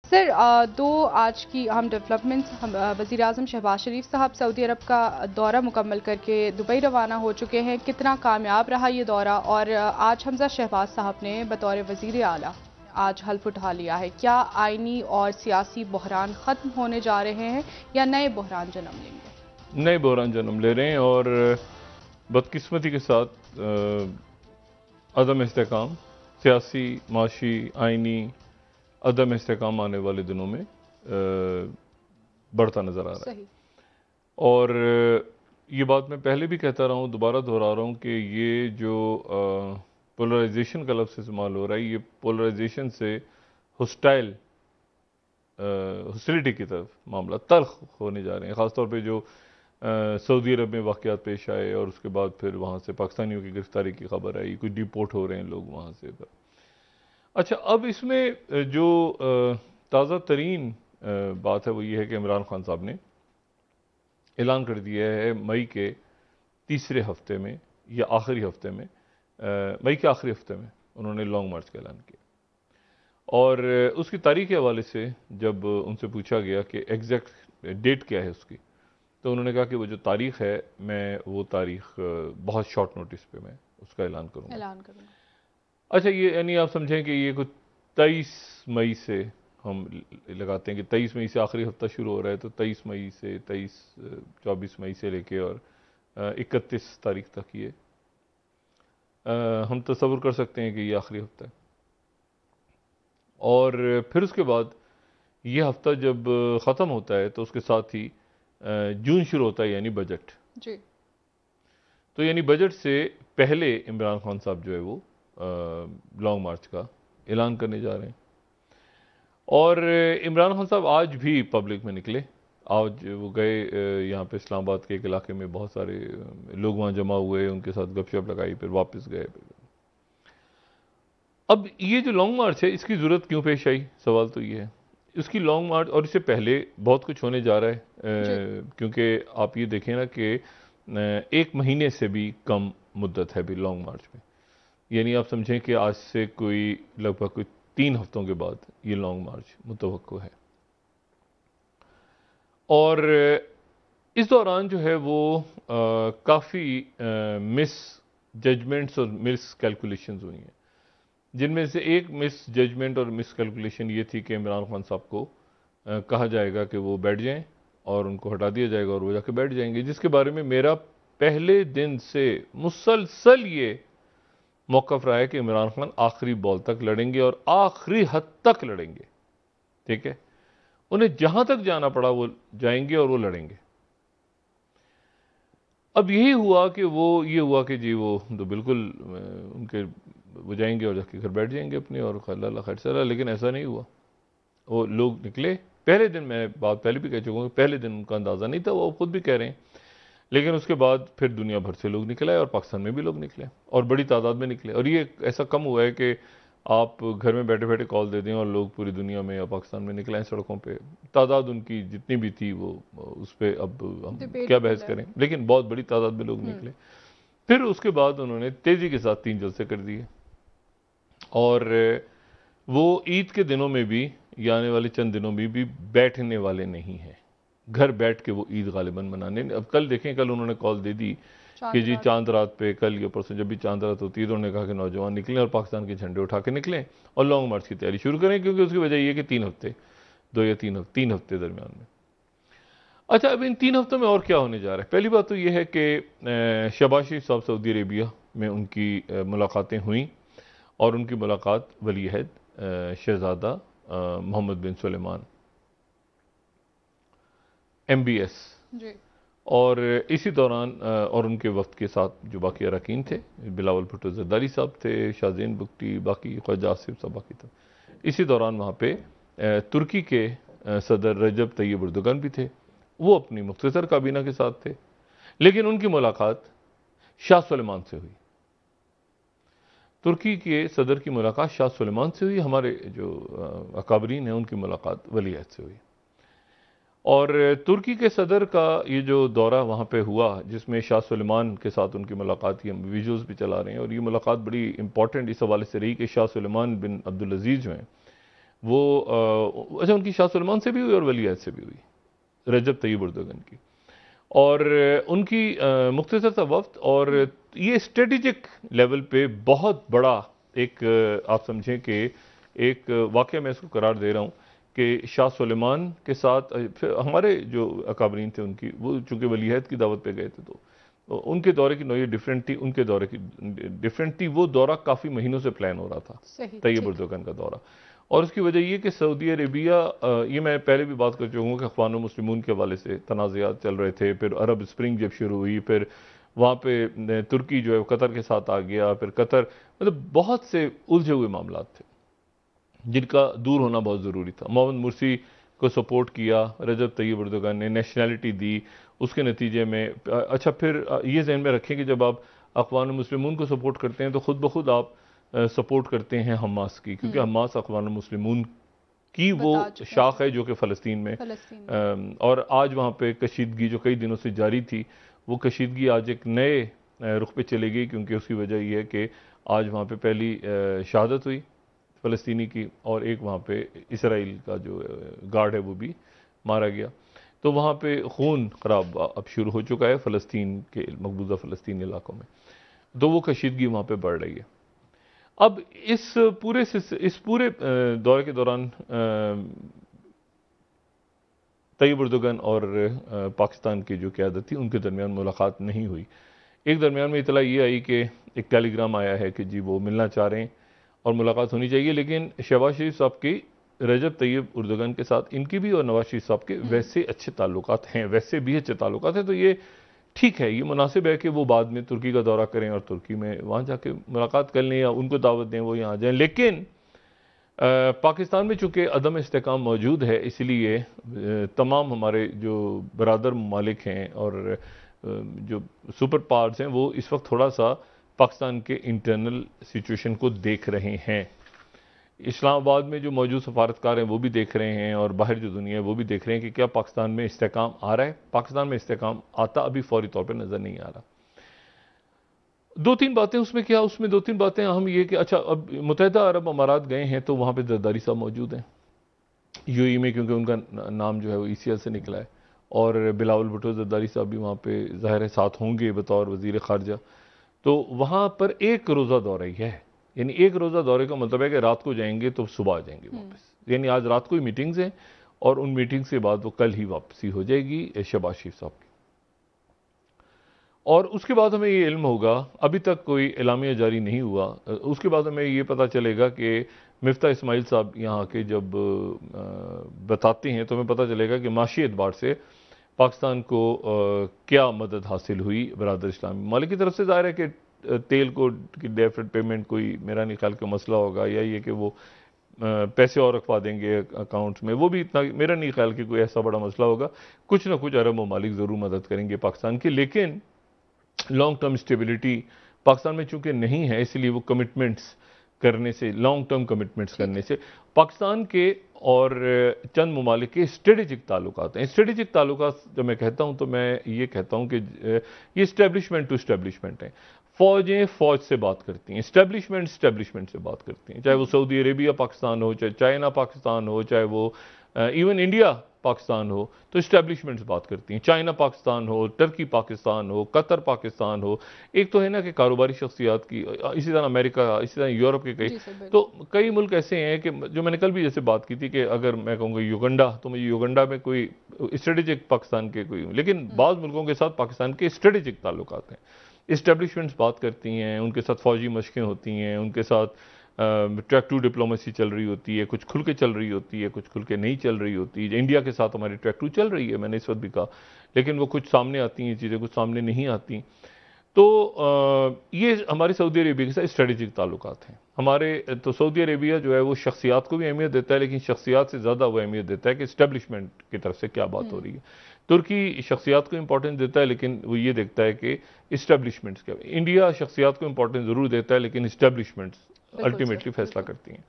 Sir, दो आज की अहम डेवलपमेंट्स, हम वज़ीर आज़म शहबाज शरीफ साहब सऊदी अरब का दौरा मुकम्मल करके दुबई रवाना हो चुके हैं। कितना कामयाब रहा ये दौरा? और आज हमजा शहबाज साहब ने बतौर वज़ीर आला आज हल्फ उठा लिया है। क्या आइनी और सियासी बहरान ख़त्म होने जा रहे हैं या नए बहरान जन्म लेंगे? नए बहरान जन्म ले रहे हैं और बदकिस्मती के साथ अदम इस्तेकाम, सियासी, माशी, आइनी अदम इस्तेकाम आने वाले दिनों में बढ़ता नज़र आ रहा है। और ये बात मैं पहले भी कहता रहा हूँ, दोबारा दोहरा रहा हूँ कि ये जो पोलराइजेशन का लफ्ज़ इस्तेमाल हो रहा है, ये पोलराइजेशन से हॉस्टाइल हॉस्टिलिटी की तरफ मामला तल्ख होने जा रहे हैं। ख़ासतौर पे जो सऊदी अरब में वाक़यात पेश आए और उसके बाद फिर वहाँ से पाकिस्तानियों की गिरफ्तारी की खबर आई, कुछ डिपोर्ट हो रहे हैं लोग वहाँ से। अच्छा, अब इसमें जो ताज़ा तरीन बात है वो ये है कि इमरान खान साहब ने ऐलान कर दिया है मई के तीसरे हफ्ते में या आखिरी हफ्ते में, मई के आखिरी हफ्ते में उन्होंने लॉन्ग मार्च का ऐलान किया। और उसकी तारीख के हवाले से जब उनसे पूछा गया कि एग्जैक्ट डेट क्या है उसकी, तो उन्होंने कहा कि वो जो तारीख है, मैं वो तारीख बहुत शॉर्ट नोटिस पे मैं उसका ऐलान करूँगा। अच्छा, ये यानी आप समझें कि ये कुछ 23 मई से हम लगाते हैं कि 23 मई से आखिरी हफ्ता शुरू हो रहा है, तो 23 मई से 24 मई से लेके और 31 तारीख तक ये हम तसव्वुर कर सकते हैं कि ये आखिरी हफ्ता है। और फिर उसके बाद ये हफ्ता जब ख़त्म होता है तो उसके साथ ही जून शुरू होता है, यानी बजट जी। तो यानी बजट से पहले इमरान खान साहब जो है वो लॉन्ग मार्च का ऐलान करने जा रहे हैं। और इमरान खान साहब आज भी पब्लिक में निकले। आज वो गए यहाँ पे इस्लामाबाद के एक इलाके में, बहुत सारे लोग वहाँ जमा हुए, उनके साथ गपशप लगाई, फिर वापस गए। अब ये जो लॉन्ग मार्च है, इसकी ज़रूरत क्यों पेश आई, सवाल तो ये है। इसकी लॉन्ग मार्च, और इससे पहले बहुत कुछ होने जा रहा है, क्योंकि आप ये देखें ना कि 1 महीने से भी कम मुद्दत है अभी लॉन्ग मार्च में। यानी आप समझें कि आज से कोई लगभग कोई 3 हफ्तों के बाद ये लॉन्ग मार्च मुतवक्को है। और इस दौरान जो है वो काफ़ी मिस जजमेंट्स और मिस कैलकुलेशंस हुई हैं, जिनमें से एक मिस जजमेंट और मिस कैलकुलेशन ये थी कि इमरान खान साहब को कहा जाएगा कि वो बैठ जाएं और उनको हटा दिया जाएगा और वो जाके बैठ जाएंगे, जिसके बारे में मेरा पहले दिन से मुसलसल ये मौक़िफ़ रहा है कि इमरान खान आखिरी बॉल तक लड़ेंगे और आखिरी हद तक लड़ेंगे। ठीक है, उन्हें जहां तक जाना पड़ा वो जाएंगे और वो लड़ेंगे। अब यही हुआ कि जी वो तो बिल्कुल उनके वो जाएंगे और जाके घर बैठ जाएंगे अपने और अल्लाह खैर सला, लेकिन ऐसा नहीं हुआ। वो लोग निकले पहले दिन, मैं बात पहले भी कह चुका हूँ, पहले दिन उनका अंदाज़ा नहीं था, वो खुद भी कह रहे हैं, लेकिन उसके बाद फिर दुनिया भर से लोग निकले और पाकिस्तान में भी लोग निकले और बड़ी तादाद में निकले। और ये ऐसा कम हुआ है कि आप घर में बैठे बैठे कॉल दे दें और लोग पूरी दुनिया में या पाकिस्तान में निकले हैं सड़कों पे। तादाद उनकी जितनी भी थी वो उस पर अब हम क्या बहस करें, लेकिन बहुत बड़ी तादाद में लोग निकले। फिर उसके बाद उन्होंने तेज़ी के साथ 3 जलसे कर दिए और वो ईद के दिनों में भी या आने वाले चंद दिनों में भी बैठने वाले नहीं हैं। घर बैठ के वो ईद गालिबन मनाने। अब कल देखें, कल उन्होंने कॉल दे दी कि जी चांद रात पे, कल या परसों जब भी चांद रात होती है, तो उन्होंने कहा कि नौजवान निकलें और पाकिस्तान के झंडे उठा के निकलें और लॉन्ग मार्च की तैयारी शुरू करें, क्योंकि उसकी वजह यह कि 3 हफ्ते, 2 या 3 हफ्ते दरमियान में। अच्छा, अब इन 3 हफ्तों में और क्या होने जा रहा है? पहली बात तो यह है कि शहबाज शरीफ साहब सऊदी अरेबिया में उनकी मुलाकातें हुई और उनकी मुलाकात वली अहद शहजादा मोहम्मद बिन सुलेमान MBS और इसी दौरान और उनके वक्त के साथ जो बाकी अरकान थे, बिलावल भुट्टो जरदारी साहब थे, शाहज़ेन बुगटी, बाकी ख्वाजा आसिफ साहब बाकी था। इसी दौरान वहाँ पे तुर्की के सदर रजब तैयब एर्दोगन भी थे, वो अपनी मुख्तसर काबीना के साथ थे, लेकिन उनकी मुलाकात शाह सुलेमान से हुई। तुर्की के सदर की मुलाकात शाह सुलेमान से हुई, हमारे जो अकाबरीन हैं उनकी मुलाकात वली अहद से हुई। और तुर्की के सदर का ये जो दौरा वहाँ पे हुआ, जिसमें शाह सुलेमान के साथ उनकी मुलाकात की, हम वीडियोज़ भी चला रहे हैं, और ये मुलाकात बड़ी इंपॉर्टेंट इस हवाले से रही कि शाह सुलेमान बिन अब्दुल अजीज़ जो हैं वो अच्छा उनकी शाह सुलेमान से भी हुई और वली अहद से भी हुई, रजब तैयब उर्दुगन की, और उनकी मुख्तसर सा वफ्द, और ये स्ट्रेटेजिक लेवल पे बहुत बड़ा एक आप समझें कि एक वाक़या मैं इसको करार दे रहा हूँ कि शाह सुलेमान के साथ फिर हमारे जो अकाबरीन थे उनकी, वो चूँकि वली अहद की दावत पे गए थे तो उनके दौरे की नौयत डिफरेंट थी, उनके दौरे की डिफरेंट थी। वो दौरा काफ़ी महीनों से प्लान हो रहा था, तैयब उर्दुगन का दौरा, और उसकी वजह ये कि सऊदी अरेबिया, ये मैं पहले भी बात कर चुका हूँ कि अख़वान मुस्लिमून के हवाले से तनाज़ात चल रहे थे, फिर अरब स्प्रिंग जब शुरू हुई, फिर वहाँ पे तुर्की जो है कतर के साथ आ गया, फिर कतर, मतलब बहुत से उलझे हुए मामला थे जिनका दूर होना बहुत ज़रूरी था। मोहम्मद मुर्सी को सपोर्ट किया रजब तैयब उर्दुगन ने, नेशनैलिटी दी, उसके नतीजे में अच्छा फिर ये जहन में रखें कि जब आप अख़वान मुस्लिमून को सपोर्ट करते हैं तो ख़ुद ब खुद आप सपोर्ट करते हैं हमास की, क्योंकि हमास अख़वान मुस्लिमून की वो शाख है जो कि फ़लस्तीन में और आज वहाँ पे कशीदगी जो कई दिनों से जारी थी, वो कशीदगी आज एक नए रुख पे चली गई, क्योंकि उसकी वजह यह है कि आज वहाँ पे पहली शहादत हुई फ़लस्तीनी की, और एक वहाँ पे इसराइल का जो गार्ड है वो भी मारा गया। तो वहाँ पे खून खराब अब शुरू हो चुका है फ़लस्तीन के मकबूजा फ़लस्तीनी इलाकों में, तो वो कशीदगी वहाँ पे बढ़ रही है। अब इस पूरे दौरे के दौरान तैयब उर्दुगन और पाकिस्तान की जो क़यादत थी उनके दरमियान मुलाकात नहीं हुई। एक दरमियान में इतला ये आई कि एक टेलीग्राम आया है कि जी वो मिलना चाह रहे हैं और मुलाकात होनी चाहिए, लेकिन शहबाज शरीफ साहब की रजब तैयब उर्दुगन के साथ, इनकी भी और नवाज शरीफ साहब के वैसे अच्छे ताल्लुकात हैं, वैसे भी अच्छे ताल्लुकात हैं, तो ये ठीक है, ये मुनासिब है कि वो बाद में तुर्की का दौरा करें और तुर्की में वहाँ जाके मुलाकात कर लें या उनको दावत दें, वो यहाँ आ जाएँ। लेकिन पाकिस्तान में चूँकि अदम इस्तेकाम मौजूद है, इसलिए तमाम हमारे जो बरादर ममालिक हैं और जो सुपर पावर्स हैं, वो इस वक्त थोड़ा सा पाकिस्तान के इंटरनल सिचुएशन को देख रहे हैं। इस्लामाबाद में जो मौजूद सफारतकार हैं वो भी देख रहे हैं, और बाहर जो दुनिया है वो भी देख रहे हैं कि क्या पाकिस्तान में इस्तेकाम आ रहा है। पाकिस्तान में इस्तेकाम आता अभी फौरी तौर पर नज़र नहीं आ रहा। दो तीन बातें उसमें क्या, उसमें दो तीन बातें अहम ये कि अच्छा अब मुत्तहिदा अरब अमारात गए हैं तो वहाँ पे जरदारी साहब मौजूद हैं यूएई में, क्योंकि उनका नाम जो है वो ईसीएल से निकला है, और बिलावल भुट्टो जरदारी साहब भी वहाँ पे ज़ाहिर है साथ होंगे बतौर वज़ीर ख़ारजा। तो वहाँ पर एक रोज़ा दौरा ही है, यानी एक रोज़ा दौरे का मतलब है कि रात को जाएंगे तो सुबह आ जाएंगे वापस, यानी आज रात को ही मीटिंग्स हैं और उन मीटिंग्स के बाद वो कल ही वापसी हो जाएगी शहबाज शरीफ साहब की। और उसके बाद हमें ये इल्म होगा, अभी तक कोई एलामिया जारी नहीं हुआ, उसके बाद हमें ये पता चलेगा कि मिफ्ता इस्माइल साहब यहाँ के जब बताते हैं तो हमें पता चलेगा कि माशी एतबार से पाकिस्तान को क्या मदद हासिल हुई बरादर इस्लामी ममालिक की तरफ से। ज़ाहिर है कि तेल को की डेफर्ड पेमेंट कोई मेरा नहीं ख्याल का मसला होगा, या ये कि वो पैसे और रखवा देंगे अकाउंट्स में, वो भी इतना मेरा नहीं ख्याल कि कोई ऐसा बड़ा मसला होगा। कुछ ना कुछ अरब ममालिक ज़रूर मदद करेंगे पाकिस्तान की, लेकिन लॉन्ग टर्म स्टेबिलिटी पाकिस्तान में चूंकि नहीं है, इसलिए वो कमिटमेंट्स करने से, लॉन्ग टर्म कमिटमेंट्स करने से पाकिस्तान के और चंद ममालिक के स्ट्रेटेजिक ताल्लुकात हैं। स्ट्रेटेजिक ताल्लुकात जब मैं कहता हूं तो मैं ये कहता हूं कि ये इस्टेब्लिशमेंट टू इस्टेब्लिशमेंट है। फौजें फौज से बात करती हैं, इस्टेब्लिशमेंट से बात करती हैं, चाहे वो सऊदी अरेबिया पाकिस्तान हो, चाहे चाइना पाकिस्तान हो, चाहे वो इवन इंडिया पाकिस्तान हो, तो इस्टेब्लिशमेंट्स बात करती हैं। चाइना पाकिस्तान हो, टर्की पाकिस्तान हो, कतर पाकिस्तान हो, एक तो है ना कि कारोबारी शख्सियात की, इसी तरह अमेरिका, इसी तरह यूरोप के कई, तो कई मुल्क ऐसे हैं कि जो मैंने कल भी जैसे बात की थी कि अगर मैं कहूँगा युगंडा, तो मुझे युगंडा में कोई स्ट्रेटेजिक पाकिस्तान के कोई, लेकिन बाज़ मुल्कों के साथ पाकिस्तान के स्ट्रेटेजिक ताल्लुकात हैं। इस्टेब्लिशमेंट्स बात करती हैं, उनके साथ फौजी मशकें होती हैं, उनके साथ ट्रैक टू डिप्लोमेसी चल रही होती है, कुछ खुल के चल रही होती है, कुछ खुल के नहीं चल रही होती है। इंडिया के साथ हमारी ट्रैक टू चल रही है, मैंने इस वक्त भी कहा, लेकिन वो कुछ सामने आती हैं चीज़ें, कुछ सामने नहीं आती। तो ये हमारे सऊदी अरेबिया के साथ स्ट्रेटेजिक ताल्लुकात हैं हमारे। तो सऊदी अरेबिया जो है वो शख्सियात को भी अहमियत देता है, लेकिन शख्सियात से ज़्यादा वो अहमियत देता है कि इस्टेब्लिशमेंट की तरफ से क्या बात हो रही है। तुर्की शख्सियात को इंपॉर्टेंस देता है, लेकिन वो ये देखता है कि इस्टेब्लिशमेंट्स क्या। इंडिया शख्सियात को इंपॉर्टेंस ज़रूर देता है, लेकिन इस्टेब्लिशमेंट्स अल्टीमेटली फैसला करती हैं।